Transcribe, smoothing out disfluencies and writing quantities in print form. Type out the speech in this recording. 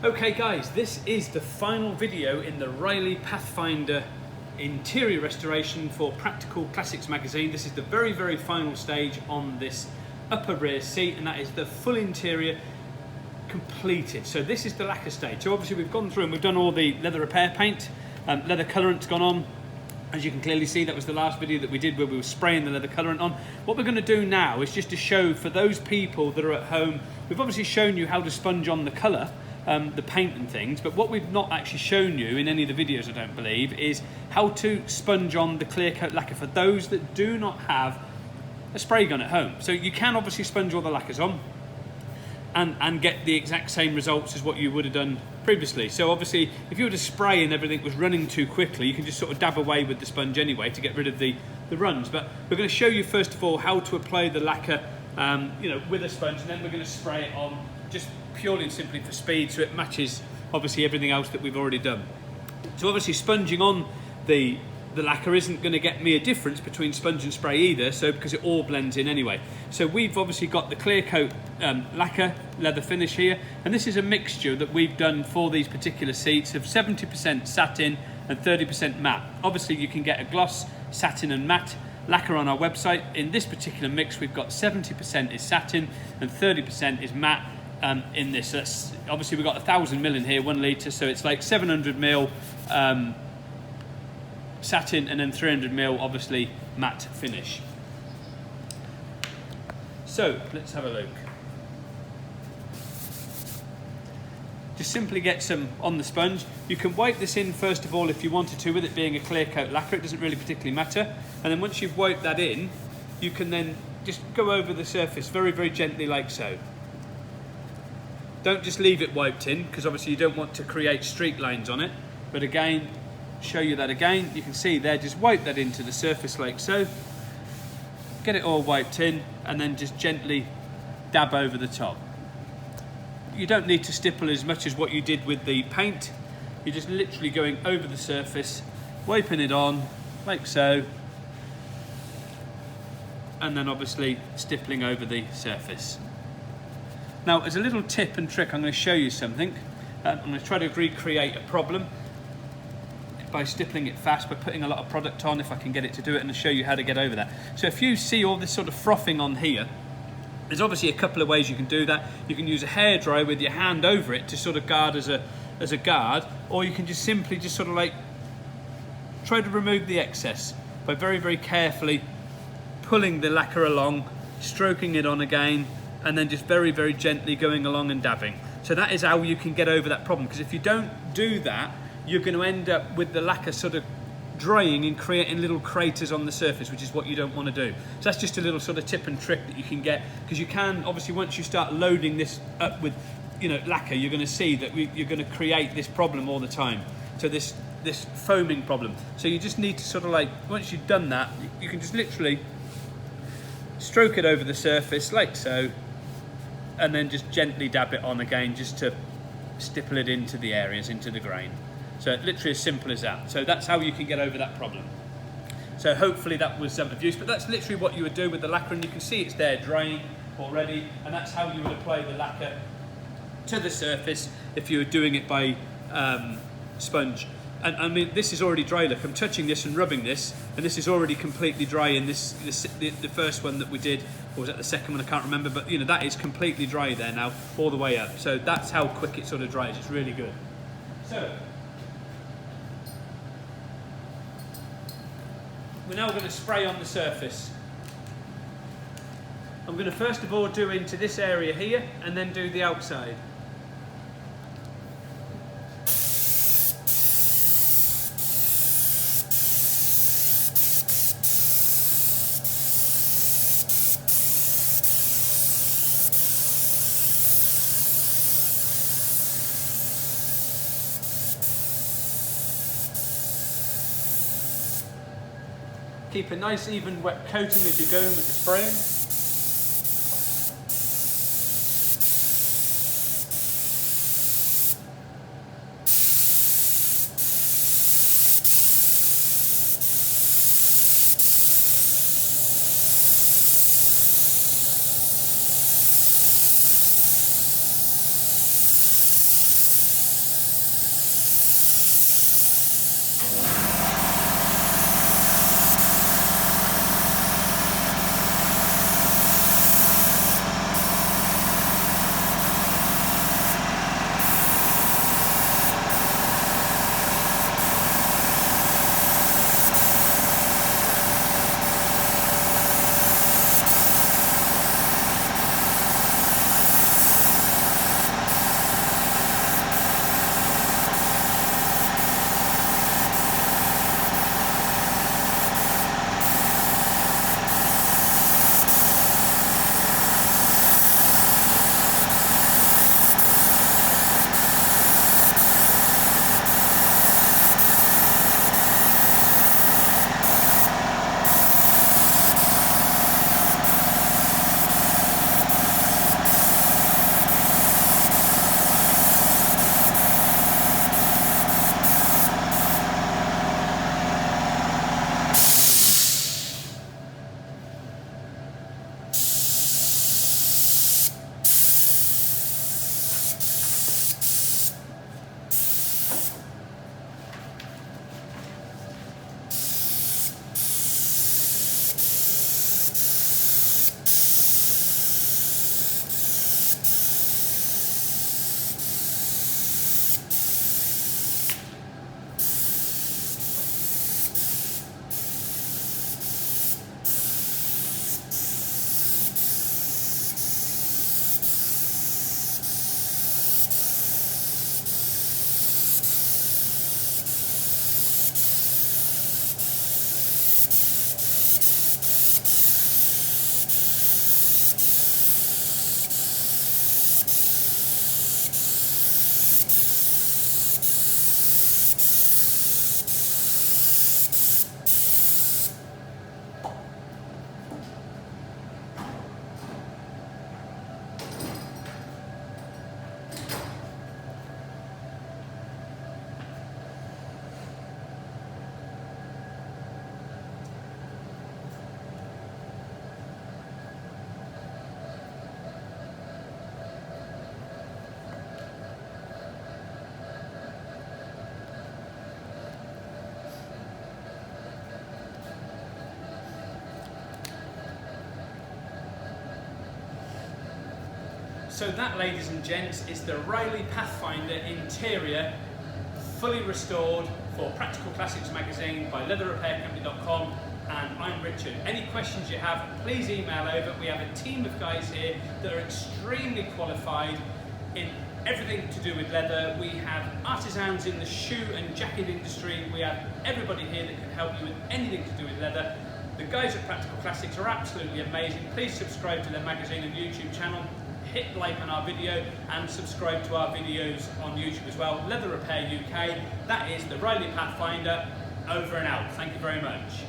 Okay guys, this is the final video in the Riley Pathfinder interior restoration for Practical Classics magazine. This is the very final stage on this upper rear seat, and that is the full interior completed. So this is the lacquer stage. So obviously we've gone through and we've done all the leather repair paint, leather colourant's gone on. As you can clearly see, that was the last video that we did where we were spraying the leather colourant on. What we're going to do now is just to show for those people that are at home, we've obviously shown you how to sponge on the colour, the paint and things, but what we've not actually shown you in any of the videos, I don't believe, is how to sponge on the clear coat lacquer for those that do not have a spray gun at home. So you can obviously sponge all the lacquers on and get the exact same results as what you would have done previously. So obviously if you were to spray and everything was running too quickly, you can just sort of dab away with the sponge anyway to get rid of the runs. But we're going to show you first of all how to apply the lacquer with a sponge, and then we're going to spray it on just purely and simply for speed, so it matches obviously everything else that we've already done. So obviously sponging on the lacquer isn't going to get me a difference between sponge and spray either, so because it all blends in anyway. So we've obviously got the clear coat lacquer leather finish here, and this is a mixture that we've done for these particular seats of 70% satin and 30% matte. Obviously you can get a gloss, satin and matte lacquer on our website. In this particular mix we've got 70% is satin and 30% is matte. In this, obviously we've got 1,000 ml in here, 1 litre, so it's like 700 ml satin and then 300 ml obviously matte finish. So let's have a look. Just simply get some on the sponge. You can wipe this in first of all if you wanted to, with it being a clear coat lacquer, it doesn't really particularly matter. And then once you've wiped that in, you can then just go over the surface very gently like so. Don't just leave it wiped in, because obviously you don't want to create streak lines on it. But again, show you that again, you can see there, just wipe that into the surface like so. Get it all wiped in, and then just gently dab over the top. You don't need to stipple as much as what you did with the paint. You're just literally going over the surface, wiping it on like so, and then obviously stippling over the surface. Now, as a little tip and trick, I'm going to show you something. I'm going to try to recreate a problem by stippling it fast, by putting a lot of product on, if I can get it to do it, and I'll show you how to get over that. So if you see all this sort of frothing on here, there's obviously a couple of ways you can do that. You can use a hairdryer with your hand over it to sort of guard as a guard, or you can just simply just sort of like try to remove the excess by very carefully pulling the lacquer along, stroking it on again, and then just very gently going along and dabbing. So that is how you can get over that problem, because if you don't do that, you're going to end up with the lacquer sort of drying and creating little craters on the surface, which is what you don't want to do. So that's just a little sort of tip and trick that you can get, because you can, obviously once you start loading this up with lacquer, you're going to see that you're going to create this problem all the time. So this foaming problem. So you just need to sort of like, once you've done that, you can just literally stroke it over the surface like so, and then just gently dab it on again, just to stipple it into the areas, into the grain. So literally as simple as that. So that's how you can get over that problem. So hopefully that was of use, but that's literally what you would do with the lacquer, and you can see it's there drying already, and that's how you would apply the lacquer to the surface if you were doing it by sponge. And I mean, this is already dry. Look, I'm touching this and rubbing this, and this is already completely dry. In the first one that we did, or was that the second one? I can't remember. But that is completely dry there now, all the way up. So that's how quick it sort of dries. It's really good. So we're now going to spray on the surface. I'm going to first of all do into this area here, and then do the outside. Keep a nice even wet coating as you're going with the spraying. So that, ladies and gents, is the Riley Pathfinder interior, fully restored for Practical Classics magazine by leatherrepaircompany.com. And I'm Richard. Any questions you have, please email over. We have a team of guys here that are extremely qualified in everything to do with leather. We have artisans in the shoe and jacket industry. We have everybody here that can help you with anything to do with leather. The guys at Practical Classics are absolutely amazing. Please subscribe to their magazine and YouTube channel. Hit like on our video and subscribe to our videos on YouTube as well. Leather Repair UK. That is the Riley Pathfinder. Over and out. Thank you very much.